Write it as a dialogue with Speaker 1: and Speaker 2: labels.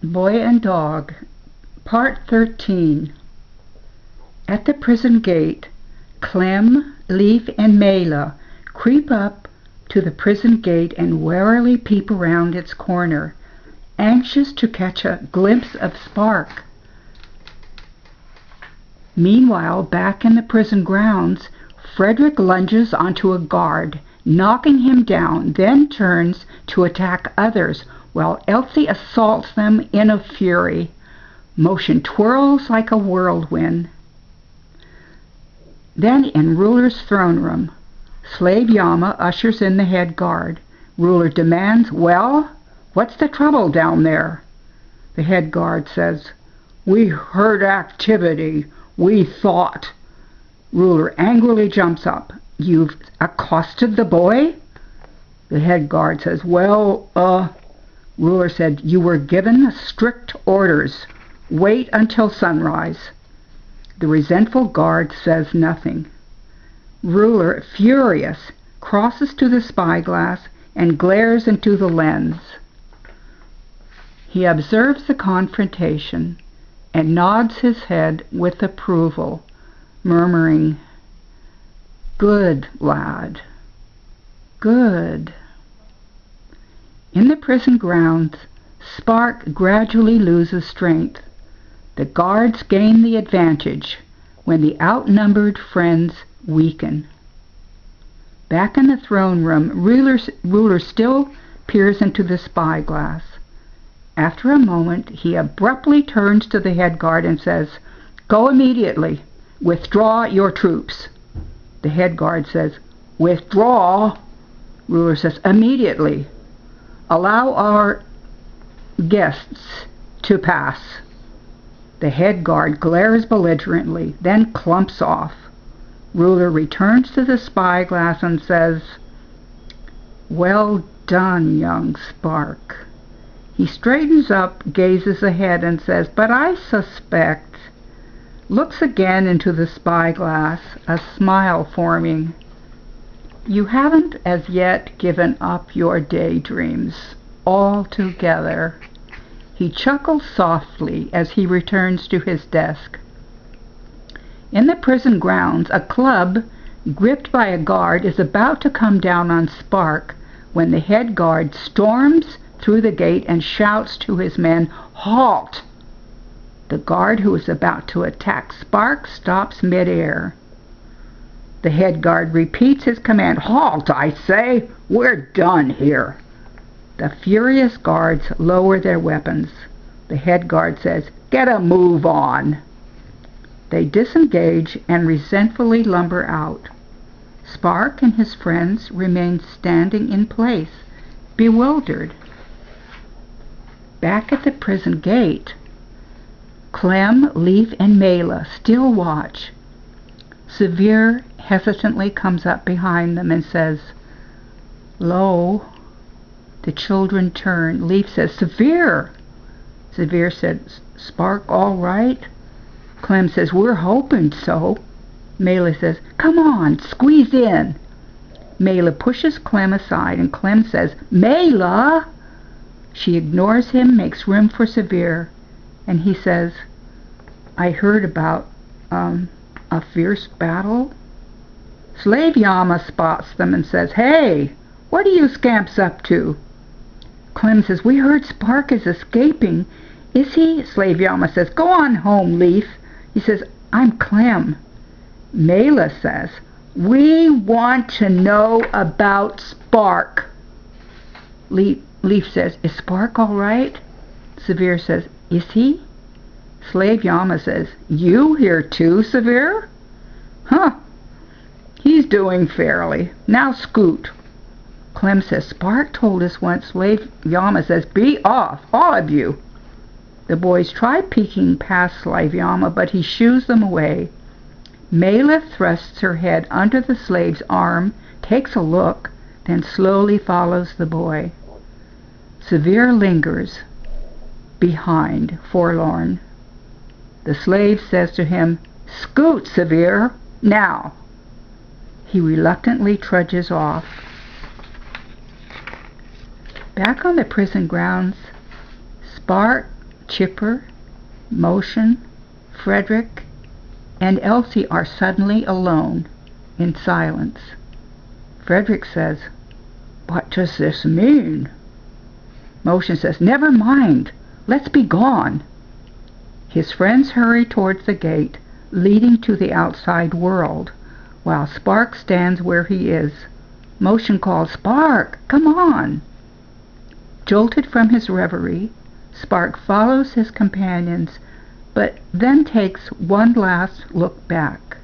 Speaker 1: Boy and Dog, Part 13. At the prison gate, Clem, Leaf, and Mela creep up to the prison gate and warily peep around its corner, anxious to catch a glimpse of Spark. Meanwhile, back in the prison grounds, Frederick lunges onto a guard, knocking him down, then turns to attack others, while Elsie assaults them in a fury. Motion twirls like a whirlwind. Then in Ruler's throne room, Slave Yama ushers in the head guard. Ruler demands, "Well, what's the trouble down there?" The head guard says, "We heard activity. We thought." Ruler angrily jumps up. "You've accosted the boy?" The head guard says, Ruler said, "You were given strict orders. Wait until sunrise." The resentful guard says nothing. Ruler, furious, crosses to the spyglass and glares into the lens. He observes the confrontation and nods his head with approval, murmuring, "Good, lad. Good." In the prison grounds, Spark gradually loses strength. The guards gain the advantage when the outnumbered friends weaken. Back in the throne room, Ruler still peers into the spyglass. After a moment, he abruptly turns to the head guard and says, "Go immediately. Withdraw your troops." The head guard says, "Withdraw?" Ruler says, "Immediately. Allow our guests to pass." The head guard glares belligerently, then clumps off. Ruler returns to the spyglass and says, "Well done, young Spark." He straightens up, gazes ahead, and says, "But I suspect," looks again into the spyglass, a smile forming. "You haven't as yet given up your daydreams altogether." He chuckles softly as he returns to his desk. In the prison grounds, a club, gripped by a guard, is about to come down on Spark when the head guard storms through the gate and shouts to his men, "Halt!" The guard who is about to attack Spark stops midair. The head guard repeats his command, "Halt, I say! We're done here." The furious guards lower their weapons. The head guard says, "Get a move on." They disengage and resentfully lumber out. Spark and his friends remain standing in place, bewildered. Back at the prison gate, Clem, Leaf, and Mela still watch. Severe hesitantly comes up behind them and says, "Lo." The children turn. Leaf says, "Severe." Severe said, "Spark all right?" Clem says, "We're hoping so." Mela says, "Come on, squeeze in." Mela pushes Clem aside and Clem says, "Mela!" She ignores him, makes room for Severe, and he says, "I heard about a fierce battle." Slave Yama spots them and says, "Hey, what are you scamps up to?" Clem says, "We heard Spark is escaping." "Is he?" Slave Yama says, "Go on home, Leaf." He says, "I'm Clem." Mela says, "We want to know about Spark." Leaf says, "Is Spark all right?" Severe says, "Is he?" Slave Yama says, "You here too, Severe?" "Huh. He's doing fairly. Now scoot." Clem says, "Spark told us once." Slave Yama says, "Be off, all of you." The boys try peeking past Slave Yama, but he shoos them away. Mela thrusts her head under the slave's arm, takes a look, then slowly follows the boy. Severe lingers behind, forlorn. The slave says to him, "Scoot, Severe, now." He reluctantly trudges off. Back on the prison grounds, Spark Chipper, Motion, Frederick, and Elsie are suddenly alone, in silence. Frederick says, "What does this mean?" Motion says, "Never mind. Let's be gone." His friends hurry towards the gate, leading to the outside world, while Spark stands where he is. Motion calls, "Spark, come on!" Jolted from his reverie, Spark follows his companions, but then takes one last look back.